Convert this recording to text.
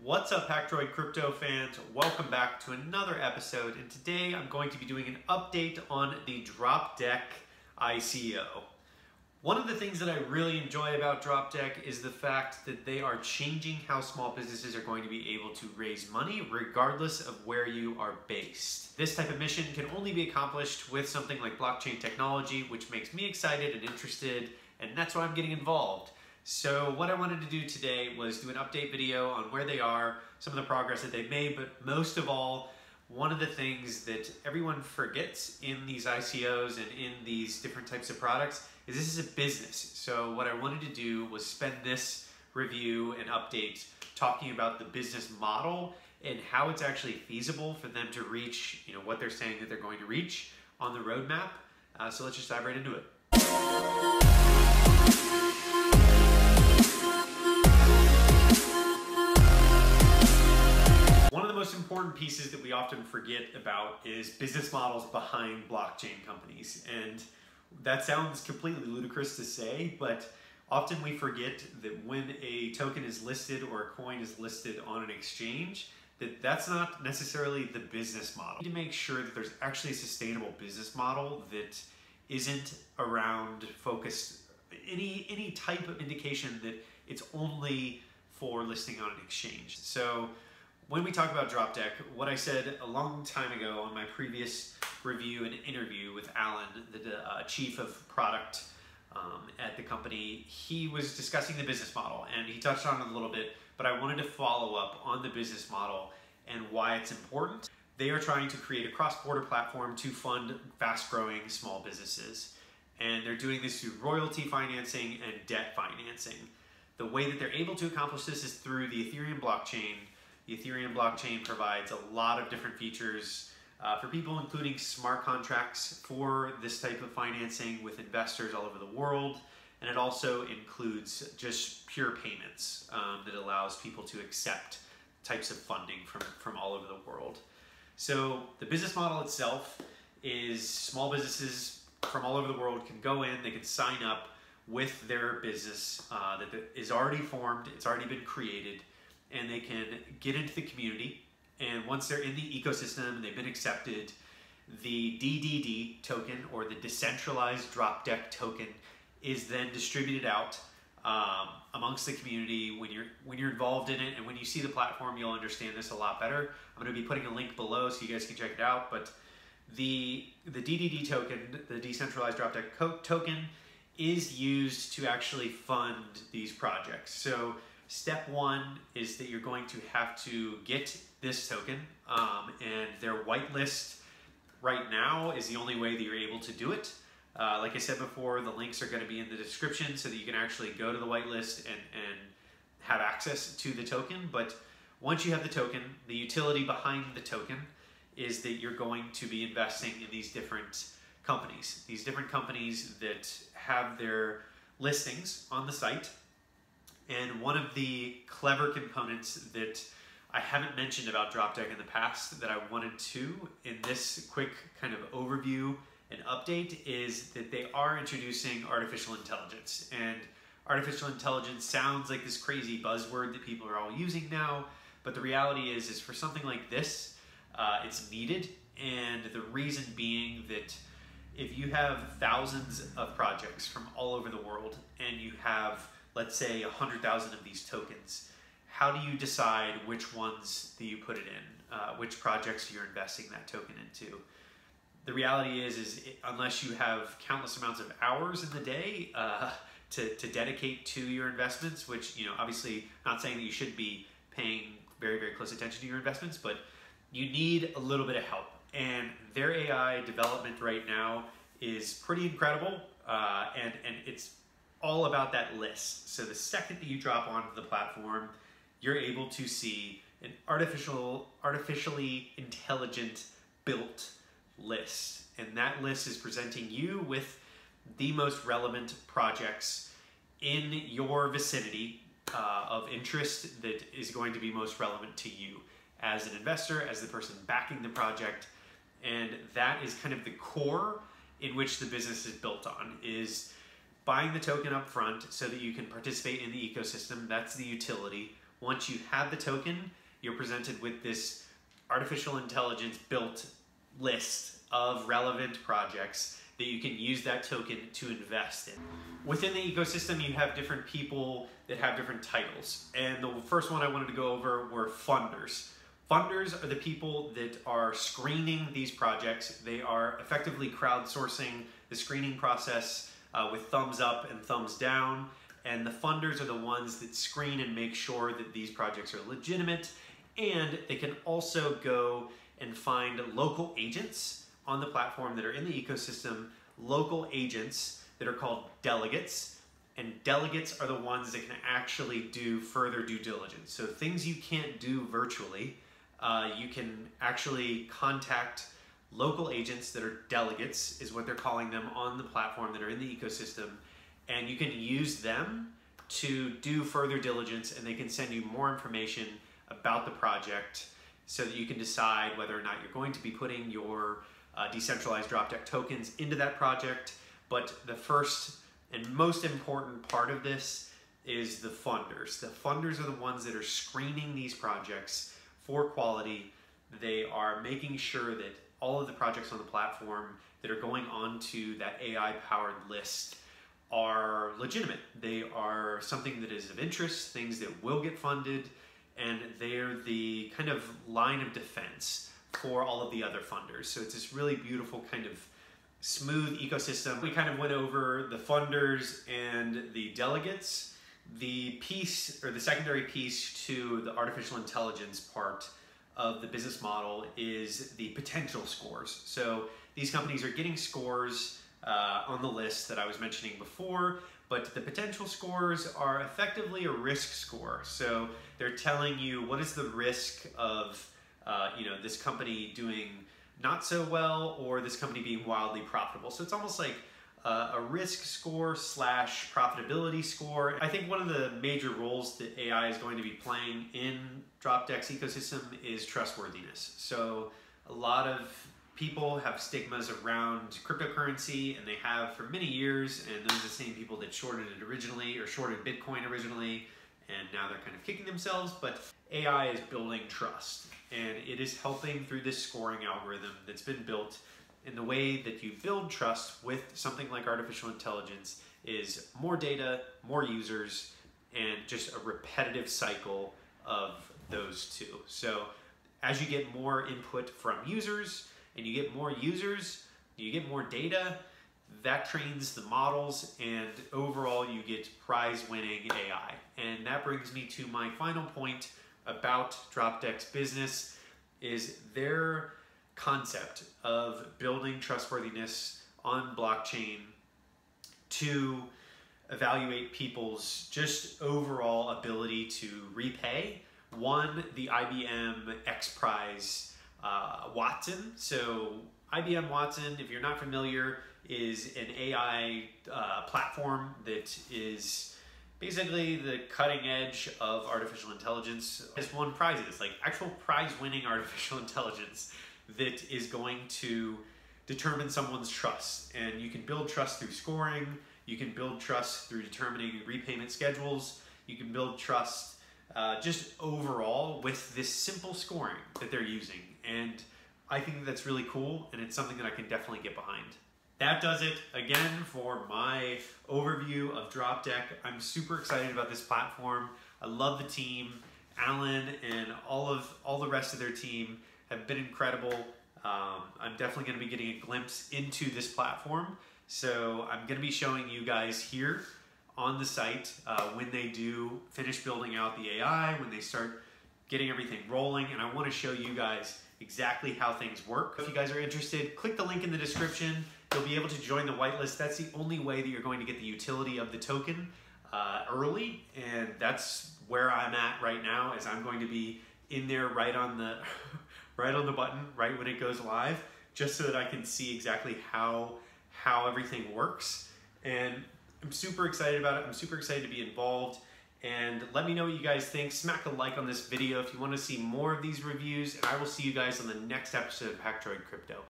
What's up, Pactroid crypto fans? Welcome back to another episode, and today I'm going to be doing an update on the DropDeck ICO. One of the things that I really enjoy about DropDeck is the fact that they are changing how small businesses are going to be able to raise money regardless of where you are based. This type of mission can only be accomplished with something like blockchain technology, which makes me excited and interested, and that's why I'm getting involved. So what I wanted to do today was do an update video on where they are, some of the progress that they've made, but most of all, one of the things that everyone forgets in these ICOs and in these different types of products is this is a business. So what I wanted to do was spend this review and update talking about the business model and how it's actually feasible for them to reach, what they're saying that they're going to reach on the roadmap. So let's just dive right into it. One of the most important pieces that we often forget about is business models behind blockchain companies. And that sounds completely ludicrous to say, but often we forget that when a token is listed or a coin is listed on an exchange, that's not necessarily the business model. You need to make sure that there's actually a sustainable business model that isn't around focused, any type of indication that it's only for listing on an exchange. So when we talk about DropDeck, what I said a long time ago on my previous review and interview with Alan, the chief of product at the company, he was discussing the business model and he touched on it a little bit, but I wanted to follow up on the business model and why it's important. They are trying to create a cross-border platform to fund fast-growing small businesses. And they're doing this through royalty financing and debt financing. The way that they're able to accomplish this is through the Ethereum blockchain. The Ethereum blockchain provides a lot of different features for people, including smart contracts for this type of financing with investors all over the world. And it also includes just pure payments that allows people to accept types of funding from all over the world. So the business model itself is small businesses from all over the world can go in, they can sign up with their business that is already formed, it's already been created, and they can get into the community. And once they're in the ecosystem and they've been accepted, the DDD token, or the decentralized DropDeck token, is then distributed out amongst the community. When you're involved in it and when you see the platform, you'll understand this a lot better. I'm going to be putting a link below so you guys can check it out. But the DDD token, the decentralized DropDeck token, is used to actually fund these projects. So step one is that you're going to have to get this token, and their whitelist right now is the only way that you're able to do it. Like I said before, the links are going to be in the description so that you can actually go to the whitelist and have access to the token. But once you have the token, the utility behind the token is that you're going to be investing in these different companies that have their listings on the site. And one of the clever components that I haven't mentioned about DropDeck in the past that I wanted to in this quick kind of overview and update is that they are introducing artificial intelligence. And artificial intelligence sounds like this crazy buzzword that people are all using now, but the reality is for something like this, it's needed. And the reason being that if you have thousands of projects from all over the world and you have, let's say, 100,000 of these tokens, how do you decide which ones do you put it in, which projects you're investing that token into? The reality is unless you have countless amounts of hours in the day to dedicate to your investments, which, obviously not saying that you should be paying very, very close attention to your investments, but you need a little bit of help. And their AI development right now is pretty incredible, and it's all about that list. So the second that you drop onto the platform, you're able to see an artificially intelligent built list. And that list is presenting you with the most relevant projects in your vicinity of interest that is going to be most relevant to you as an investor, as the person backing the project. And that is kind of the core in which the business is built on, is buying the token up front so that you can participate in the ecosystem. That's the utility. once you have the token, you're presented with this artificial intelligence built list of relevant projects that you can use that token to invest in. Within the ecosystem, you have different people that have different titles. And the first one I wanted to go over were funders. Funders are the people that are screening these projects. They are effectively crowdsourcing the screening process with thumbs up and thumbs down. And the funders are the ones that screen and make sure that these projects are legitimate. And they can also go and find local agents on the platform that are in the ecosystem, local agents that are called delegates. And delegates are the ones that can actually do further due diligence. So things you can't do virtually, you can actually contact local agents that are delegates, is what they're calling them on the platform, that are in the ecosystem, and you can use them to do further diligence, and they can send you more information about the project so that you can decide whether or not you're going to be putting your decentralized DropDeck tokens into that project. But the first and most important part of this is the funders. The funders are the ones that are screening these projects for quality. They are making sure that all of the projects on the platform that are going onto that AI-powered list are legitimate. They are something that is of interest, things that will get funded, and they're the kind of line of defense for all of the other funders. So it's this really beautiful kind of smooth ecosystem. We kind of went over the funders and the delegates. The piece, or the secondary piece to the artificial intelligence part of the business model, is the potential scores. So these companies are getting scores on the list that I was mentioning before, but the potential scores are effectively a risk score. So they're telling you what is the risk of this company doing not so well, or this company being wildly profitable. So it's almost like a risk score slash profitability score. I think one of the major roles that AI is going to be playing in DropDeck's ecosystem is trustworthiness. So a lot of people have stigmas around cryptocurrency, and they have for many years, and those are the same people that shorted it originally, or shorted Bitcoin originally, and now they're kind of kicking themselves. But AI is building trust, and it is helping through this scoring algorithm that's been built. And the way that you build trust with something like artificial intelligence is more data, more users, and just a repetitive cycle of those two. So as you get more input from users, and you get more users, you get more data, that trains the models, and overall you get prize-winning AI. And that brings me to my final point about DropDeck's business, is their concept of building trustworthiness on blockchain to evaluate people's just overall ability to repay. One, the IBM X Prize Watson. So IBM Watson, if you're not familiar, is an AI platform that is basically the cutting edge of artificial intelligence. Has won prizes, like actual prize-winning artificial intelligence that is going to determine someone's trust. And you can build trust through scoring, you can build trust through determining repayment schedules, you can build trust just overall with this simple scoring that they're using. And I think that's really cool, and it's something that I can definitely get behind. That does it again for my overview of DropDeck. I'm super excited about this platform. I love the team. Alan and all the rest of their team have been incredible. I'm definitely going to be getting a glimpse into this platform. So I'm going to be showing you guys here on the site when they do finish building out the AI, when they start getting everything rolling, and I want to show you guys exactly how things work. If you guys are interested, click the link in the description. You'll be able to join the whitelist. That's the only way that you're going to get the utility of the token early, and that's where I'm at right now, as I'm going to be in there right on the button right when it goes live, just so that I can see exactly how everything works. And I'm super excited about it. I'm super excited to be involved. And let me know what you guys think. Smack a like on this video if you want to see more of these reviews, and I will see you guys on the next episode of Hackdroid Crypto.